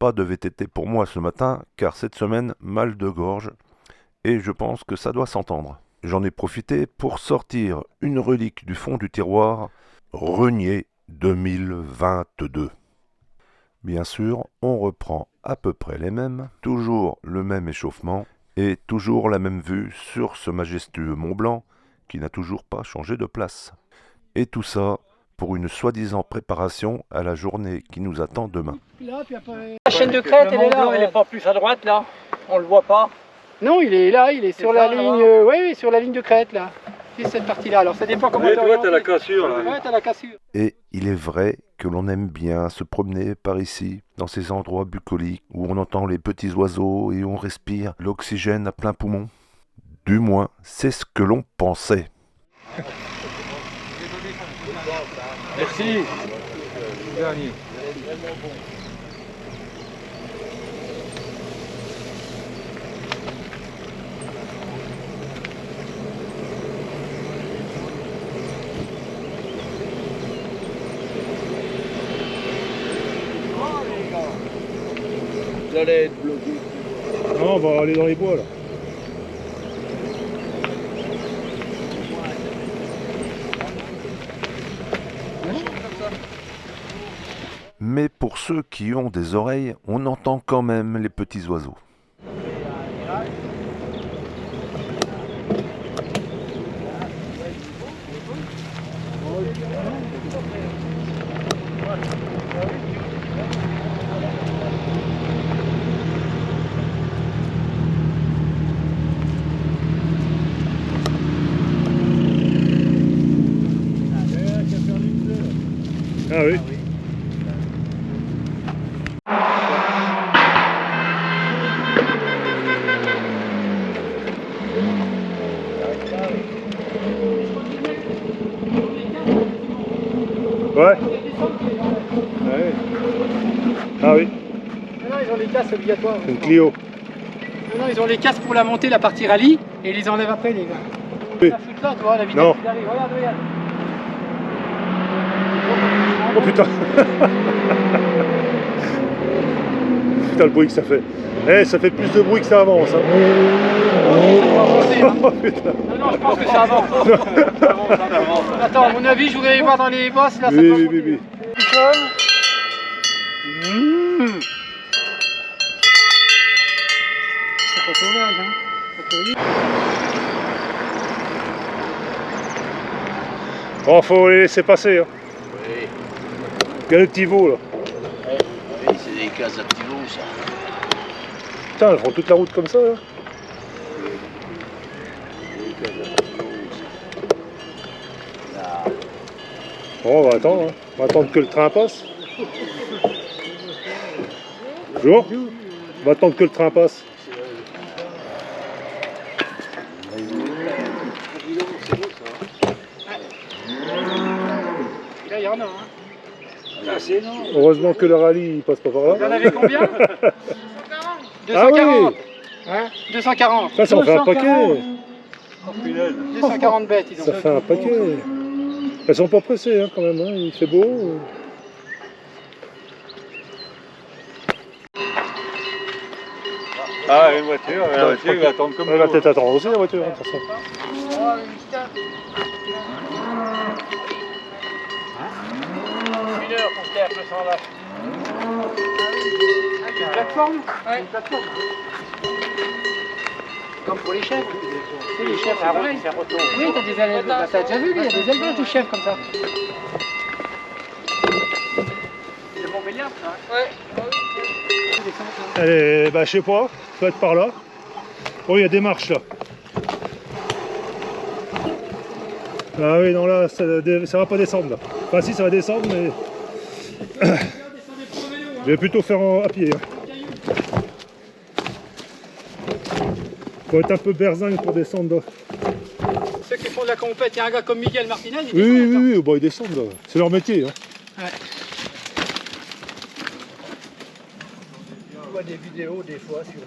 repas de VTT pour moi ce matin, car cette semaine, mal de gorge, et je pense que ça doit s'entendre. J'en ai profité pour sortir une relique du fond du tiroir, Renier 2022. Bien sûr, on reprend à peu près les mêmes, toujours le même échauffement, et toujours la même vue sur ce majestueux Mont Blanc, qui n'a toujours pas changé de place. Et tout ça pour une soi-disant préparation à la journée qui nous attend demain. La chaîne de crête, elle est là. Il n'est pas plus à droite là, on le voit pas. Non, il est là, il est sur la ligne. Oui, sur la ligne de crête là. C'est cette partie-là. Alors ça dépend comment tu as la cassure là. Ouais, t'as la cassure. Et il est vrai que l'on aime bien se promener par ici, dans ces endroits bucoliques où on entend les petits oiseaux et on respire l'oxygène à plein poumon. Du moins, c'est ce que l'on pensait. Merci. Dernier. Vous allez être bloqué. Non, on va aller dans les bois là. Mais pour ceux qui ont des oreilles, on entend quand même les petits oiseaux. Ah oui. Ouais. Ah oui. Non, ils ont les casques obligatoires. Une Clio. Non, ils ont les casques pour la montée, la partie rallye, et ils les enlèvent après les gars. Oui. La foot là, tu vois, la vitesse Non. qu'il arrive. Regarde, regarde. Oh putain. Putain le bruit que ça fait. Eh, ça fait plus de bruit que ça avance. Hein. Oh putain. Non, je pense que ça avance. Attends, à mon avis, je voudrais aller voir dans les bosses là. Oui, oui, oui, oui. C'est pas sauvage, hein. Bon, faut les laisser passer. Hein. Oui. Il y a le petit veau là. Oui, c'est des cases à petits veaux ça. Putain, ils font toute la route comme ça là. Des cases à petits veaux ça. Là. Bon, on va attendre. Hein. On va attendre que le train passe. Bonjour. On va attendre que le train passe. Là, il y en a, hein. Ah, c'est énorme. Heureusement que le rallye il passe pas par là. Vous en avez combien 240. Ah oui. Hein 240. Ça, ça en fait un paquet. Oh, punaise. 240 bêtes, ils ont. Ça fait un paquet. Elles sont pas pressées hein, quand même. Hein. Il fait beau. Ah, une voiture, il va attendre comme Elle va peut-être attendre aussi la voiture, hein, de toute façon. Une heure pour faire 200 vaches. Une plateforme. Ouais. Une plateforme. Comme pour les chèvres. Tu sais, les chèvres, c'est pareil. Oui, t'as des élevages. Bah, t'as déjà vu, il y a des élevages de chèvres comme ça. C'est Montbéliard, ça. Ouais. Allez, bah je sais pas, ça doit être par là. Oh, il y a des marches là. Ah oui, non là, ça va pas descendre là. Enfin si, ça va descendre, mais... Je vais plutôt faire à pied. Hein. Faut être un peu berzingue pour descendre là. Ceux qui font de la compète, il y a un gars comme Miguel Martinez, il Oui, descend, oui, oui, bon, ils descendent là. C'est leur métier. Hein. Ouais. On voit des vidéos des fois sur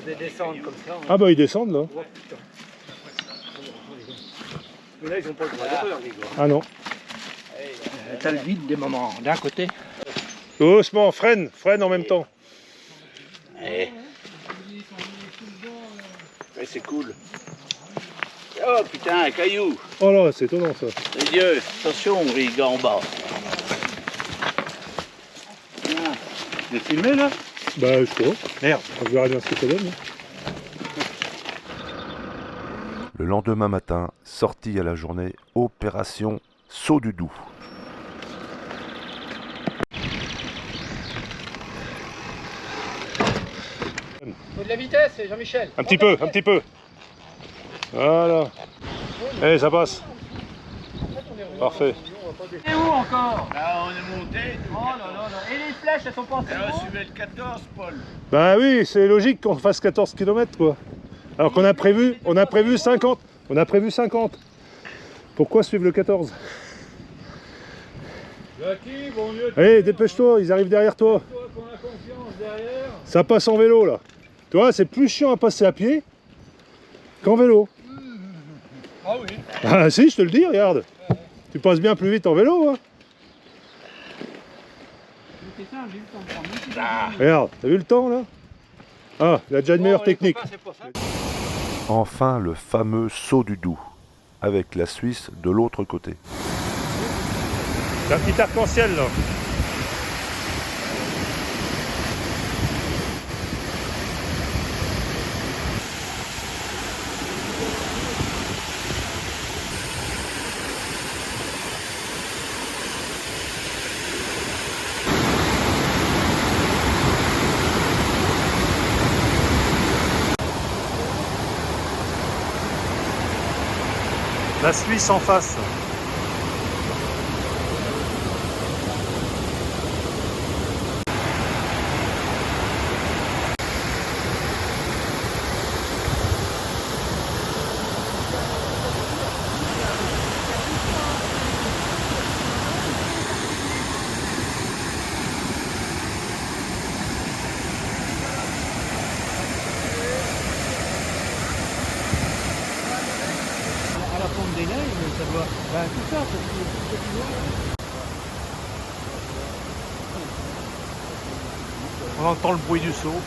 des descentes comme ça. Ah bah ils descendent là. Oh, putain. Mais là ils ont pas le droit d'erreur les gars. Ah non. T'as le vide des moments d'un côté. Doucement, freine en même temps. Ouais. Ouais, c'est cool. Oh putain, un caillou. Oh là, c'est étonnant ça. Les dieux, attention, il est en bas. Ah. J'ai filmé là? Bah, je crois. Merde. On verra bien ce que ça donne. Le lendemain matin, sortie à la journée, opération Saut du Doubs. Faut de la vitesse, Jean-Michel. Un petit peu, un petit peu. Voilà. Eh, ça passe. Parfait. Et où encore? Là, on est monté. Oh là là là. Et les flèches, elles sont pas en Et on suivait le 14, Paul. Bah oui, c'est logique qu'on fasse 14 km quoi. Alors qu'on a prévu 50. On a prévu 50. Pourquoi suivre le 14? Jackie, vaut mieux Allez, dépêche-toi, ils arrivent derrière toi. qu'on a confiance derrière. Ça passe en vélo là. Tu vois, c'est plus chiant à passer à pied qu'en vélo. Ah oui. Ah si, je te le dis, regarde. Tu passes bien plus vite en vélo. Hein. Regarde, t'as vu le temps là? Ah, il a déjà une meilleure technique. Enfin, le fameux Saut du Doubs, avec la Suisse de l'autre côté. C'est un petit arc-en-ciel là. La Suisse en face. À la pompe des neiges, ça doit. Ben, tout ça, On entend le bruit du saut.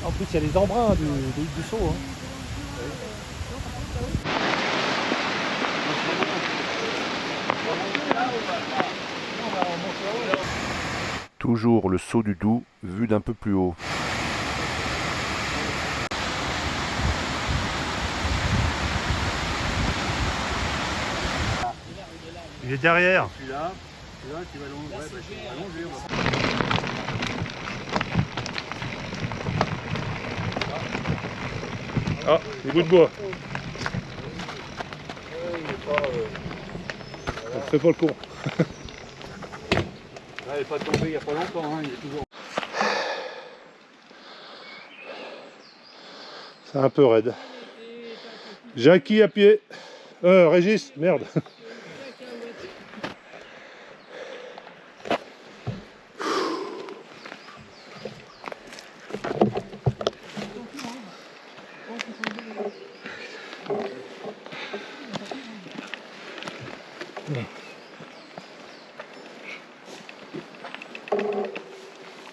en plus, il y a les embruns du saut. Hein. Toujours le Saut du Doubs, vu d'un peu plus haut. Il est derrière. Celui-là qui va longer. Ouais, bah, Ah, des bouts de bois. Ça te fait pas le con. il n'est pas tombé il n'y a pas longtemps, hein, il est toujours. C'est un peu raide. Jackie à pied. Régis, merde.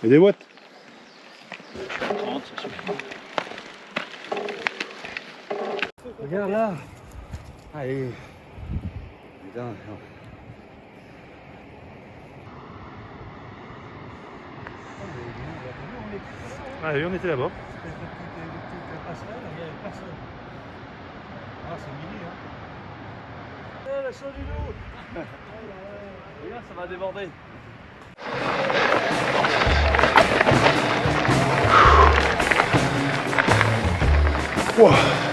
Et des watts. 30, ça suffit. Regarde là. Allez. Putain. Ah oui, on était là-bas. Ah, c'est mini, hein. Eh, la saut du loup. Regarde, ça va déborder. Wow.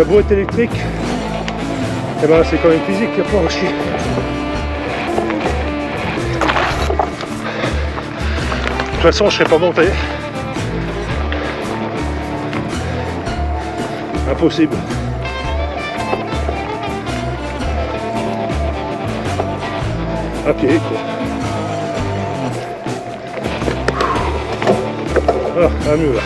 Ça a beau être électrique, et ben c'est quand même physique, il n'y a pas à chier. De toute façon, je ne serais pas monté. Impossible. À pied, quoi. Ah, ça va mieux là.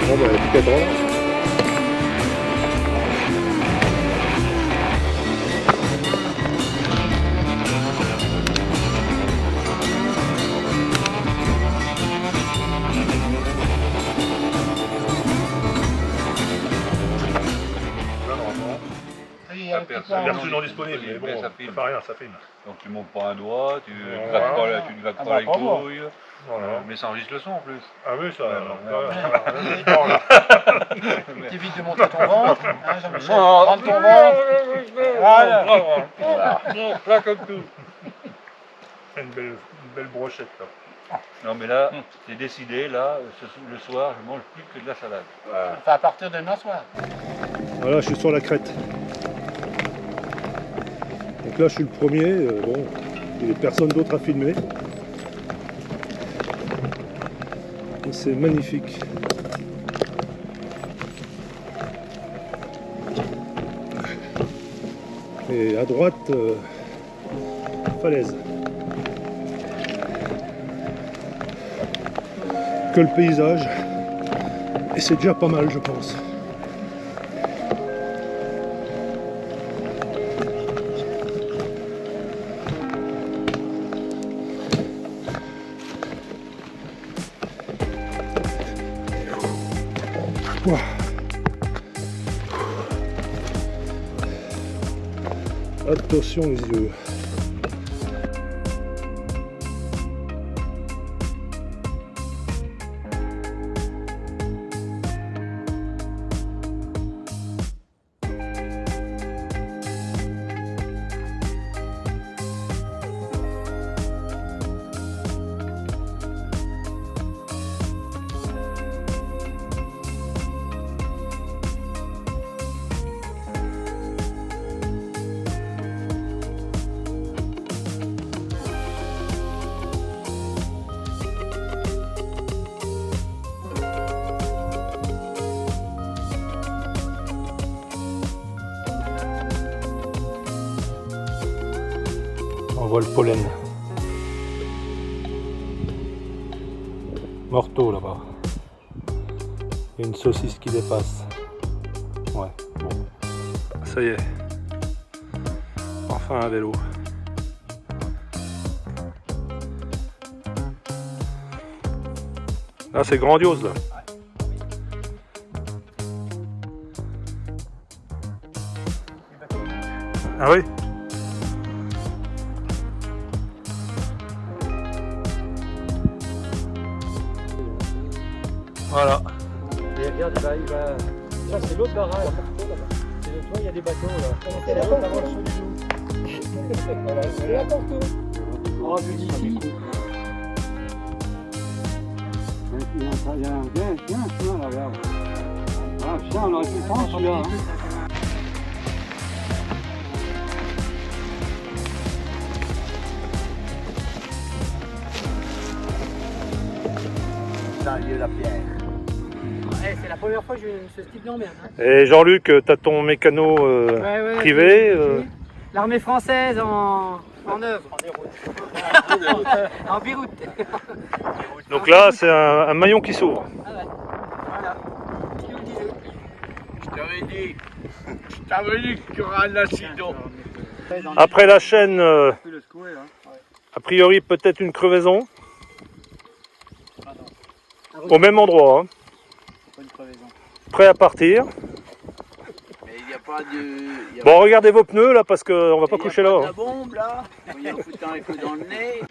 Bon, bah, plus qu'à droite. Vertu non disponible, mais bon, ça fait rien, ça filme. Donc tu montes pas à doigt, tu ne glattes pas les couilles, mais ça enregistre le son en plus. Ah oui, ça. T'évites de monter ton ventre, hein, Jean-Michel. Rentre ton ventre. Voilà. Là comme tout. Une belle brochette là. Non mais là, c'est décidé, là, le soir, je mange plus que de la salade. Enfin, à partir de demain soir. Voilà, je suis sur la crête. Donc là, je suis le premier. Bon, il n'y a personne d'autre à filmer. Et c'est magnifique. Et à droite, falaise. Que le paysage. Et c'est déjà pas mal, je pense. Ouah. Attention les yeux. On voit le pollen. Morteau là-bas. Il y a une saucisse qui dépasse. Ouais, bon. Ça y est. Enfin un vélo. Là c'est grandiose là. Ah oui? Voilà. Et regarde, il va... Ça, c'est l'autre barrage. C'est le toit, il y a des bateaux là. C'est la porte avant le saut du loup. Voilà, c'est la porte. Oh, je dis ici. Il y a un chien là, regarde. Ah, chien, on aurait pu le prendre celui-là. La pierre. Ouais, c'est la première fois que je viens ce type d'emmerde. Hein. Et Jean-Luc, t'as ton mécano privé L'armée française en œuvre. En Beyrouth. Donc là, c'est un maillon qui s'ouvre. Ah ouais. Voilà. Tu le disais. Je t'avais dit qu'il y aura un accident. Après la chaîne, a priori peut-être une crevaison. Au même endroit. Hein. Prêt à partir. Mais il n'y a pas de... Bon, regardez vos pneus là parce qu'on va pas coucher là. La bombe là, il y a un foutant un peu dans le nez.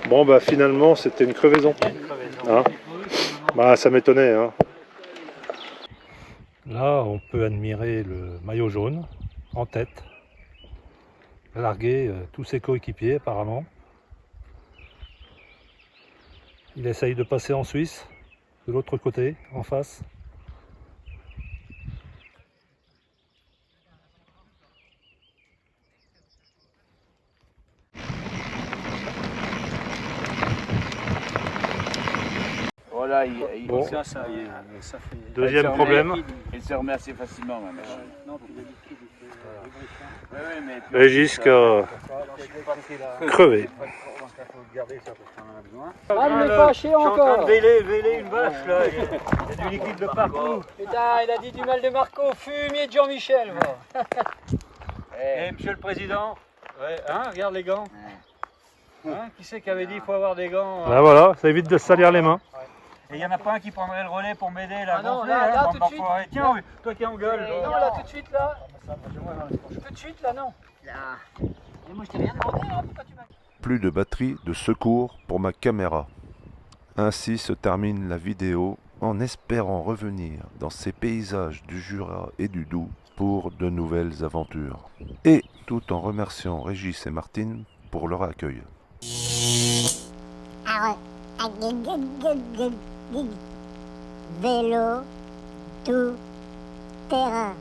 Bon bah finalement c'était une crevaison. Hein, bah ça m'étonnait. Hein. Là on peut admirer le maillot jaune en tête, larguer tous ses coéquipiers apparemment. Il essaye de passer en Suisse, de l'autre côté, en face. Voilà, Bon. Ça y est, ça fait... Deuxième problème, il se remet assez facilement maintenant. Régis qui a crevé. Ah, il est fâché encore. Véler une vache là, il y a du liquide de partout. Putain, il a dit du mal de Marco, fumier de Jean-Michel. Eh, monsieur le président, ouais, hein, regarde les gants. Hein, qui c'est qui avait dit qu'il faut avoir des gants Là voilà, ça évite de se salir les mains. Et il n'y en a pas un qui prendrait le relais pour m'aider là. Ah non, gonfler, là, hein, tout de bon, suite. tiens, oui, toi qui engueule. Non, là, tout de suite, là. Tout de suite, là, non. Et moi, je t'ai rien demandé, hein, pourquoi tu m'as... Plus de batterie de secours pour ma caméra. Ainsi se termine la vidéo en espérant revenir dans ces paysages du Jura et du Doubs pour de nouvelles aventures. Et tout en remerciant Régis et Martine pour leur accueil. Vélo tout terrain.